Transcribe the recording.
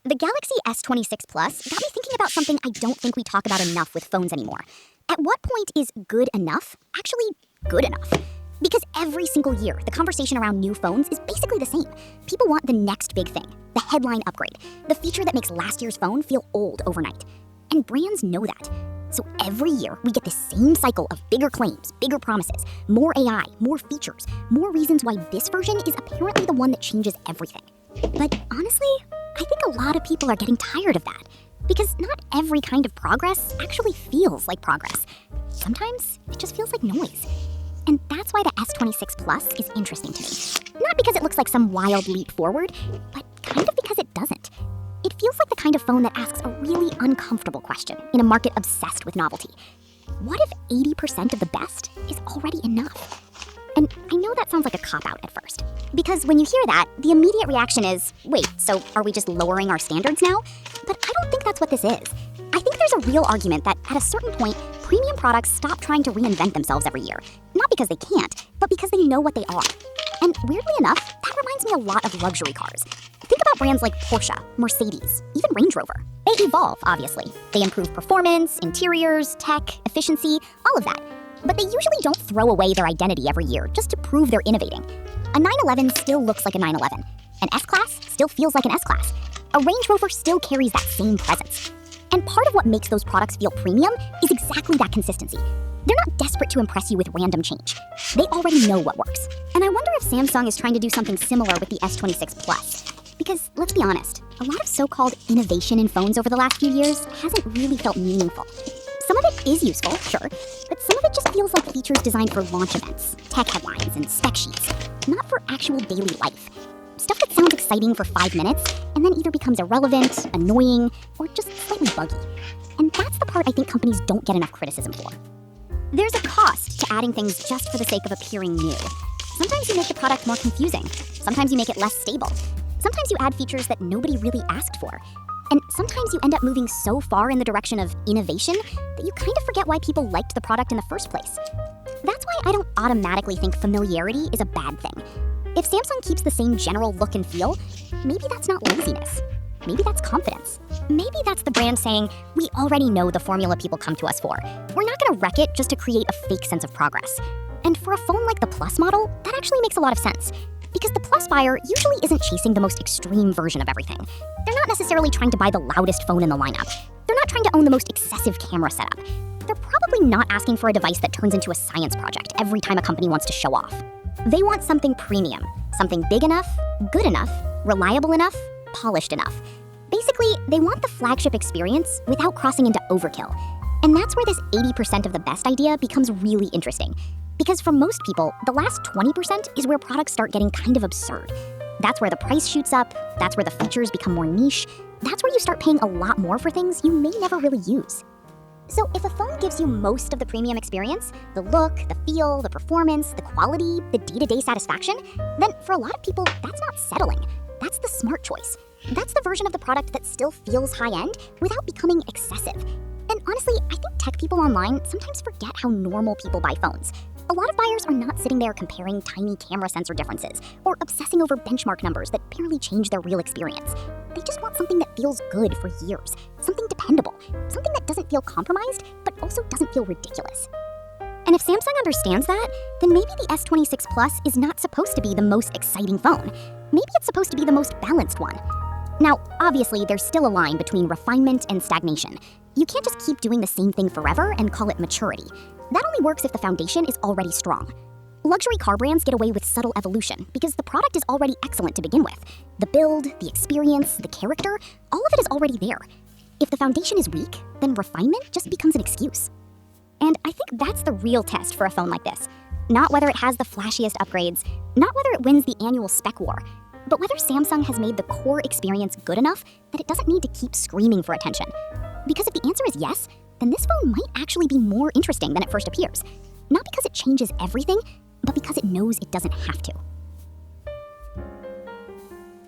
The Galaxy S26 Plus got me thinking about something I don't think we talk about enough with phones anymore. At what point is good enough actually good enough? Because every single year, the conversation around new phones is basically the same. People want the next big thing, the headline upgrade, the feature that makes last year's phone feel old overnight. And brands know that. So every year, we get the same cycle of bigger claims, bigger promises, more AI, more features, more reasons why this version is apparently the one that changes everything. But honestly, I think a lot of people are getting tired of that. Because not every kind of progress actually feels like progress. Sometimes it just feels like noise. And that's why the S26 Plus is interesting to me. Not because it looks like some wild leap forward, but kind of because it doesn't. It feels like the kind of phone that asks a really uncomfortable question in a market obsessed with novelty. What if 80% of the best is already enough? And I know that sounds like a cop-out at first. Because when you hear that, the immediate reaction is, wait, so are we just lowering our standards now? But I don't think that's what this is. I think there's a real argument that at a certain point, premium products stop trying to reinvent themselves every year. Not because they can't, but because they know what they are. And weirdly enough, that reminds me a lot of luxury cars. Think about brands like Porsche, Mercedes, even Range Rover. They evolve, obviously. They improve performance, interiors, tech, efficiency, all of that. But they usually don't throw away their identity every year just to prove they're innovating. A 911 still looks like a 911. An S-Class still feels like an S-Class. A Range Rover still carries that same presence. And part of what makes those products feel premium is exactly that consistency. They're not desperate to impress you with random change. They already know what works. And I wonder if Samsung is trying to do something similar with the S26 Plus. Because let's be honest, a lot of so-called innovation in phones over the last few years hasn't really felt meaningful. Some of it is useful, sure, but some of it just feels like features designed for launch events, tech headlines, and spec sheets, not for actual daily life. Stuff that sounds exciting for 5 minutes and then either becomes irrelevant, annoying, or just slightly buggy. And that's the part I think companies don't get enough criticism for. There's a cost to adding things just for the sake of appearing new. Sometimes you make the product more confusing. Sometimes you make it less stable. Sometimes you add features that nobody really asked for. And sometimes you end up moving so far in the direction of innovation that you kind of forget why people liked the product in the first place. That's why I don't automatically think familiarity is a bad thing. If Samsung keeps the same general look and feel, maybe that's not laziness. Maybe that's confidence. Maybe that's the brand saying, we already know the formula people come to us for. We're not gonna wreck it just to create a fake sense of progress. And for a phone like the Plus model, that actually makes a lot of sense. Because the Plus buyer usually isn't chasing the most extreme version of everything. They're not necessarily trying to buy the loudest phone in the lineup. They're not trying to own the most excessive camera setup. They're probably not asking for a device that turns into a science project every time a company wants to show off. They want something premium, something big enough, good enough, reliable enough, polished enough. Basically, they want the flagship experience without crossing into overkill. And that's where this 80% of the best idea becomes really interesting. Because for most people, the last 20% is where products start getting kind of absurd. That's where the price shoots up, that's where the features become more niche, that's where you start paying a lot more for things you may never really use. So if a phone gives you most of the premium experience, the look, the feel, the performance, the quality, the day-to-day satisfaction, then for a lot of people, that's not settling. That's the smart choice. That's the version of the product that still feels high-end without becoming excessive. And honestly, I think tech people online sometimes forget how normal people buy phones. A lot of buyers are not sitting there comparing tiny camera sensor differences or obsessing over benchmark numbers that barely change their real experience. They just want something that feels good for years, something dependable, something that doesn't feel compromised, but also doesn't feel ridiculous. And if Samsung understands that, then maybe the S26 Plus is not supposed to be the most exciting phone. Maybe it's supposed to be the most balanced one. Now, obviously, there's still a line between refinement and stagnation. You can't just keep doing the same thing forever and call it maturity. That only works if the foundation is already strong. Luxury car brands get away with subtle evolution because the product is already excellent to begin with. The build, the experience, the character, all of it is already there. If the foundation is weak, then refinement just becomes an excuse. And I think that's the real test for a phone like this. Not whether it has the flashiest upgrades, not whether it wins the annual spec war, but whether Samsung has made the core experience good enough that it doesn't need to keep screaming for attention. Because if the answer is yes, then this phone might actually be more interesting than it first appears. Not because it changes everything, but because it knows it doesn't have to.